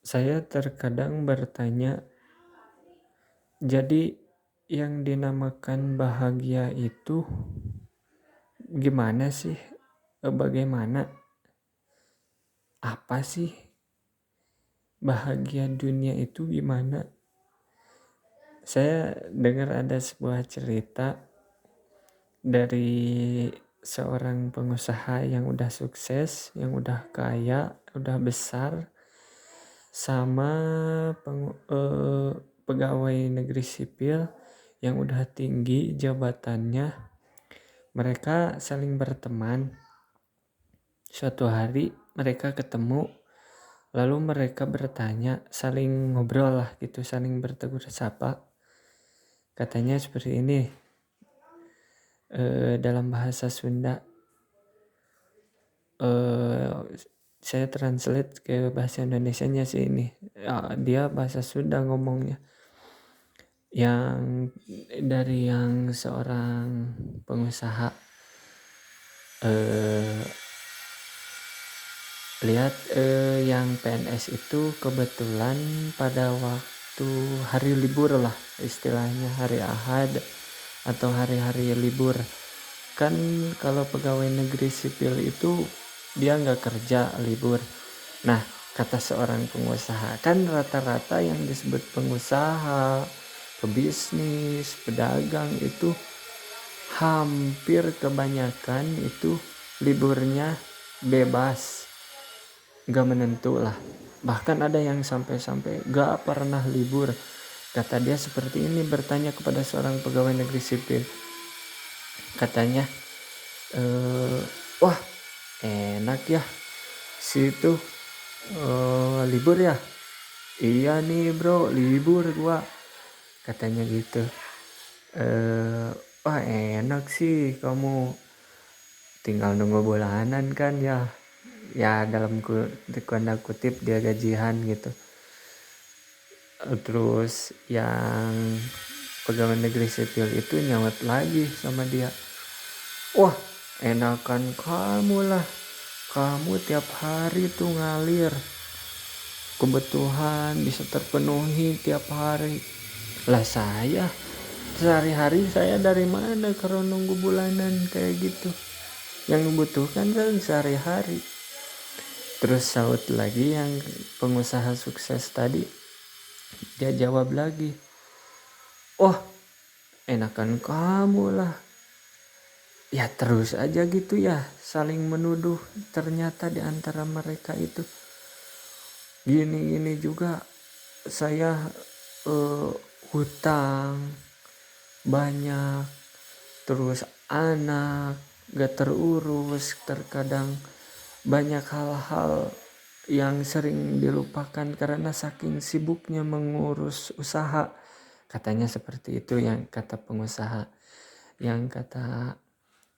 Saya terkadang bertanya, jadi yang dinamakan bahagia itu gimana sih? Bagaimana? Apa sih bahagia dunia itu gimana? Saya dengar ada sebuah cerita dari seorang pengusaha yang udah sukses, yang udah kaya, udah besar, sama pegawai negeri sipil yang udah tinggi jabatannya. Mereka saling berteman. Suatu hari mereka ketemu, lalu mereka bertanya, saling ngobrol lah gitu, saling bertegur sapa. Katanya seperti ini, dalam bahasa Sunda. eh, saya translate ke bahasa Indonesianya sih ini. Dia bahasa Sunda ngomongnya. Yang dari yang seorang pengusaha, eh, lihat yang PNS itu kebetulan pada waktu hari libur lah, istilahnya hari Ahad atau hari-hari libur. Kan kalau pegawai negeri sipil itu dia nggak kerja, libur. Nah, kata seorang pengusaha, kan rata-rata yang disebut pengusaha, pebisnis, pedagang itu hampir kebanyakan itu liburnya bebas, nggak menentu lah. Bahkan ada yang sampai-sampai nggak pernah libur. Kata dia seperti ini, bertanya kepada seorang pegawai negeri sipil. Katanya, wah enak ya situ libur ya. Iya nih bro, libur gua, katanya gitu. Wah enak sih, kamu tinggal nunggu bulanan kan ya. Ya dalam tanda kutip dia gajian gitu. Terus yang pegawai negeri sipil itu nyawat lagi sama dia, wah enakan kamu lah, kamu tiap hari tuh ngalir, kebutuhan bisa terpenuhi tiap hari. Lah saya sehari-hari saya dari mana kalau nunggu bulanan kayak gitu, yang membutuhkan kan sehari-hari. Terus saut lagi yang pengusaha sukses tadi, dia jawab lagi, wah enakan kamu lah. Ya terus aja gitu ya, saling menuduh. Ternyata di antara mereka itu gini-gini juga, saya hutang banyak, terus anak gak terurus, terkadang banyak hal-hal yang sering dilupakan karena saking sibuknya mengurus usaha. Katanya seperti itu yang kata pengusaha. Yang kata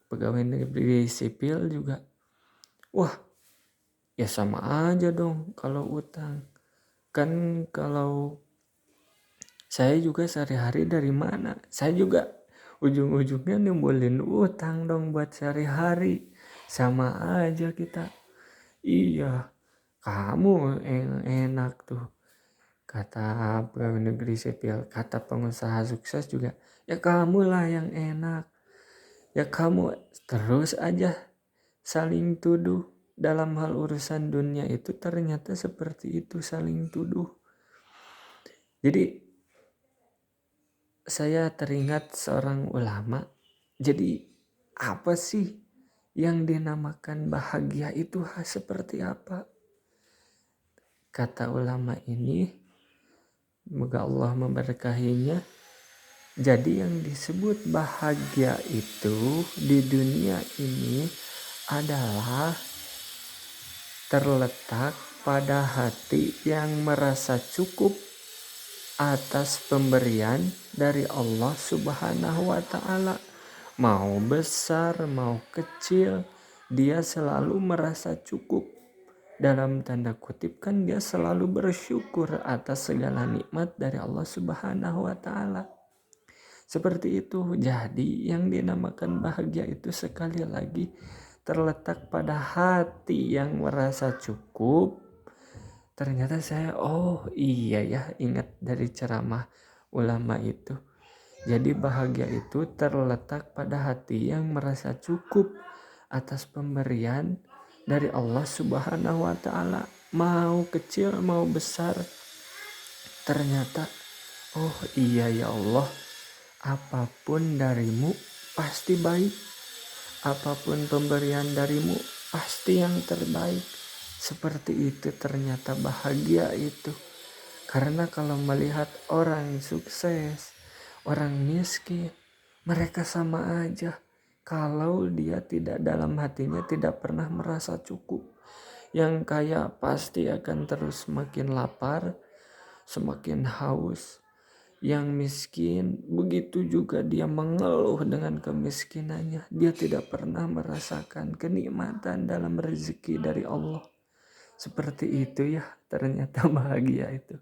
pegawai negeri sipil juga, wah ya sama aja dong kalau utang. Kan kalau saya juga sehari-hari dari mana? Saya juga ujung-ujungnya nimbulin utang dong buat sehari-hari. Sama aja kita. Iya, kamu yang enak tuh, kata pegawai negeri sipil. Kata pengusaha sukses juga, ya kamu lah yang enak. Ya kamu terus aja saling tuduh. Dalam hal urusan dunia itu ternyata seperti itu, saling tuduh. Jadi saya teringat seorang ulama. Jadi apa sih yang dinamakan bahagia itu seperti apa? Kata ulama ini, semoga Allah memberkahinya. Jadi yang disebut bahagia itu di dunia ini adalah terletak pada hati yang merasa cukup atas pemberian dari Allah Subhanahu wa ta'ala. Mau besar, mau kecil, dia selalu merasa cukup. Dalam tanda kutip kan dia selalu bersyukur atas segala nikmat dari Allah Subhanahu wa ta'ala. Seperti itu. Jadi yang dinamakan bahagia itu sekali lagi terletak pada hati yang merasa cukup Ternyata saya, oh iya ya, ingat dari ceramah ulama itu. Jadi bahagia itu terletak pada hati yang merasa cukup atas pemberian dari Allah Subhanahu wa taala. Mau kecil mau besar, ternyata oh iya ya Allah, apapun darimu pasti baik. Apapun pemberian darimu pasti yang terbaik. Seperti itu ternyata bahagia itu. Karena kalau melihat orang sukses, orang miskin, mereka sama aja. Kalau dia tidak dalam hatinya tidak pernah merasa cukup. Yang kaya pasti akan terus semakin lapar, semakin haus. Yang miskin begitu juga dia mengeluh dengan kemiskinannya. Dia tidak pernah merasakan kenikmatan dalam rezeki dari Allah. Seperti itu ya ternyata bahagia itu.